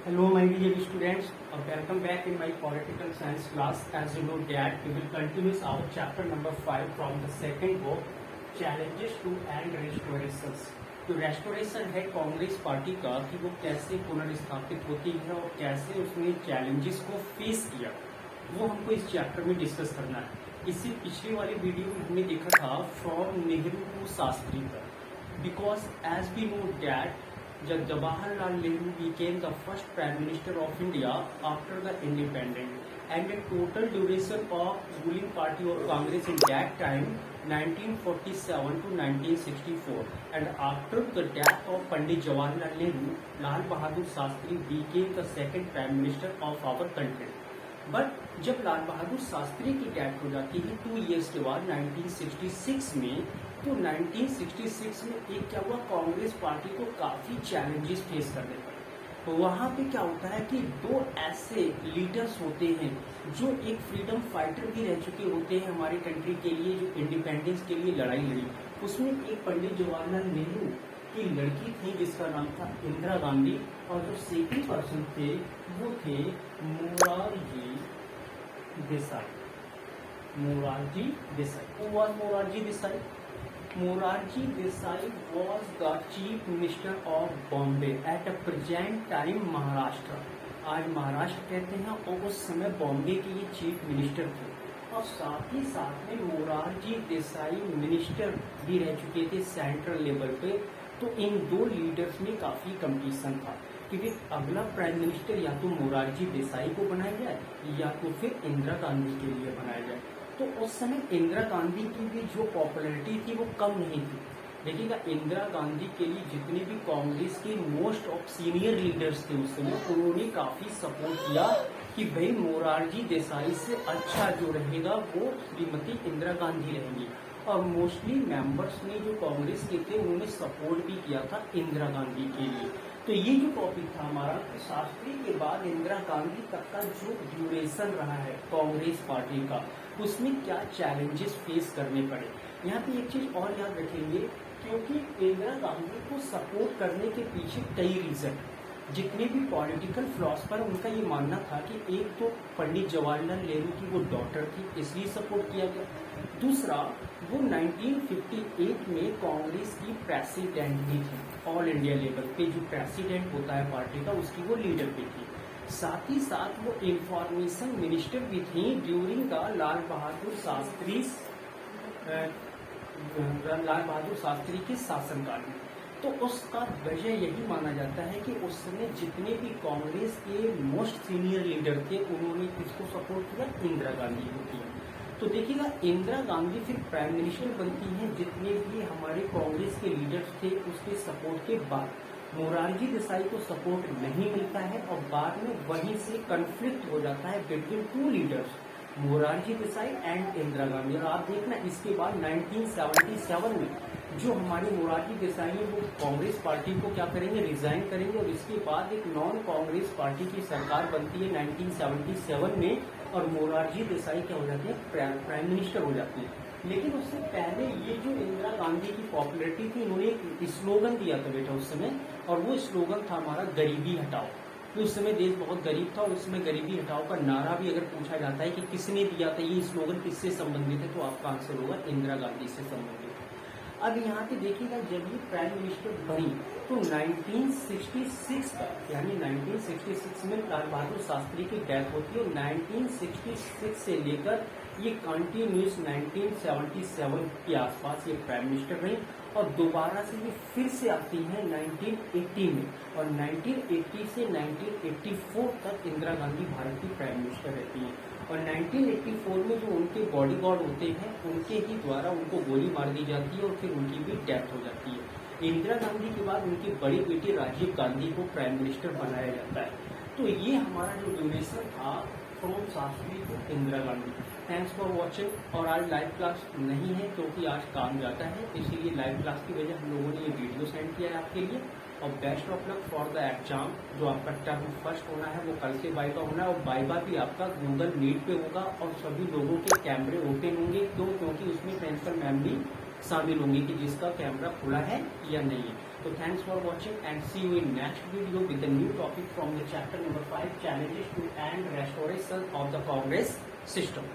Hello, my dear students. Welcome back in my political science class. As you know that we will continue our chapter number 5 from the second book, Challenges to and Restorations. तो restoration है Congress party का कि वो कैसे पुनर्स्थापित होती है और कैसे उसने चैलेंजेस को फेस किया, वो हमको इस चैप्टर में डिस्कस करना है। इससे पिछली वाली वीडियो में हमने देखा था फ्रॉम नेहरू टू शास्त्री तक, because as we know that जब Jawaharlal Nehru became the first prime minister of India after the independence, and the total duration of ruling party of Congress in that time 1947 to 1964, and after the death of Pandit Jawaharlal Nehru, Lal Bahadur Shastri became the second prime minister of our country. But जब लाल बहादुर शास्त्री की death हो जाती है 2 years के बाद 1966 में, तो 1966 में एक क्या हुआ, कांग्रेस पार्टी को काफ़ी चैलेंजेस फेस करने पड़े। तो वहाँ पे क्या होता है कि दो ऐसे लीडर्स होते हैं जो एक फ्रीडम फाइटर भी रह चुके होते हैं हमारे कंट्री के लिए, जो इंडिपेंडेंस के लिए लड़ाई लड़ी। उसमें एक पंडित जवाहरलाल नेहरू की लड़की थी जिसका नाम था इंदिरा गांधी, और जो सेकंड पर्सन थे वो थे Morarji Desai. Morarji Desai, who was Morarji Desai? Morarji Desai was the chief minister of Bombay at a present time Maharashtra. आज महाराष्ट्र कहते हैं, और उस समय बॉम्बे के ये चीफ मिनिस्टर थे। और साथ ही साथ में मोरारजी देसाई मिनिस्टर भी रह चुके थे सेंट्रल लेवल पे। तो इन दो लीडर्स में काफी कंपटीशन था क्योंकि अगला प्राइम मिनिस्टर या तो मोरारजी देसाई को बनाया जाए या तो फिर इंदिरा गांधी के लिए बनाया जाए। तो उस समय इंदिरा गांधी की भी जो पॉपुलैरिटी थी वो कम नहीं थी। देखिएगा, इंदिरा गांधी के लिए जितने भी कांग्रेस के मोस्ट ऑफ सीनियर लीडर्स थे उस समय, उन्होंने काफी सपोर्ट किया कि भाई मोरारजी देसाई से अच्छा जो रहेगा वो श्रीमती इंदिरा गांधी रहेंगी। और मोस्टली मेंबर्स ने जो कांग्रेस के थे उन्होंने सपोर्ट भी किया था इंदिरा गांधी के लिए। तो ये जो टॉपिक था हमारा, शास्त्री के बाद इंदिरा गांधी तक का जो ड्यूरेशन रहा है कांग्रेस पार्टी का, उसमें क्या चैलेंजेस फेस करने पड़े। यहाँ पे एक चीज और याद रखेंगे, क्योंकि इंदिरा गांधी को सपोर्ट करने के पीछे कई रीजन, जितने भी पॉलिटिकल फिलोसफर उनका ये मानना था कि एक तो पंडित जवाहरलाल नेहरू की वो डॉटर थी इसलिए सपोर्ट किया गया। दूसरा, वो 1958 में कांग्रेस की प्रेसिडेंट भी थी, ऑल इंडिया लेवल पे जो प्रेसिडेंट होता है पार्टी का उसकी वो लीडर भी थी। साथ ही साथ वो इंफॉर्मेशन मिनिस्टर भी थी ड्यूरिंग द लाल बहादुर शास्त्री के शासनकाल में। तो उसका वजह यही माना जाता है कि उस समय जितने भी कांग्रेस के मोस्ट सीनियर लीडर थे उन्होंने किसको सपोर्ट किया, इंदिरा गांधी को किया। तो देखिएगा, इंदिरा गांधी फिर प्राइम मिनिस्टर बनती हैं, जितने भी हमारे कांग्रेस के लीडर्स थे उसके सपोर्ट के बाद मोरारजी देसाई को सपोर्ट नहीं मिलता है और बाद में वहीं से कन्फ्लिक्ट हो जाता है between two leaders, Morarji Desai and Indira Gandhi. और आप देखना, इसके बाद 1977 में जो हमारे मोरारजी देसाई है वो कांग्रेस पार्टी को क्या करेंगे, रिजाइन करेंगे, और इसके बाद एक नॉन कांग्रेस पार्टी की सरकार बनती है 1977 में, और मोरारजी देसाई क्या हो जाते हैं, प्राइम मिनिस्टर हो जाते हैं। लेकिन उससे पहले ये जो इंदिरा गांधी की पॉपुलैरिटी थी, इन्होंने एक स्लोगन दिया था बेटा उस समय, और वो स्लोगन था हमारा गरीबी हटाओ। तो उस समय देश बहुत गरीब था, उस समय गरीबी हटाओ का नारा भी अगर पूछा जाता है कि किसने दिया था, ये स्लोगन किससे संबंधित है, तो आपका आंसर होगा इंदिरा गांधी से संबंधित। अब यहाँ पे देखिएगा, जब ये प्राइम मिनिस्टर बनी तो 1966 तक, यानी 1966 में लाल बहादुर शास्त्री की डेथ होती है, और 1966 से लेकर ये कंटिन्यूस 1977 के आसपास ये प्राइम मिनिस्टर रही, और दोबारा से ये फिर से आती हैं 1980 में, और 1980 से 1984 तक इंदिरा गांधी भारत की प्राइम मिनिस्टर रहती हैं। और 1984 में जो उनके बॉडीगार्ड होते हैं उनके ही द्वारा उनको गोली मार दी जाती है और फिर उनकी भी डेथ हो जाती है। इंदिरा गांधी के बाद उनके बड़े बेटे राजीव गांधी को प्राइम मिनिस्टर बनाया जाता है। तो ये हमारा जो ड्यूरेशन था from Shastri to Indira Gandhi. Thanks for watching. और आज लाइव क्लास नहीं है क्योंकि आज काम जाता है, इसीलिए लाइव क्लास की वजह हम लोगों ने ये वीडियो सेंड किया है आपके लिए। और best of luck for the exam. जो आपका टर्म फर्स्ट होना है वो कल से वाइवा होना है, और वाइवा भी आपका गूगल मीट पे होगा, और सभी लोगों के कैमरे ओपन होंगे। क्योंकि उसमें प्रिंसिपल मैम भी शामिल होंगी कि जिसका कैमरा खुला है या नहीं है। So thanks for watching and see you in next video with a new topic from the chapter number 5, challenges to and restoration of the Congress system.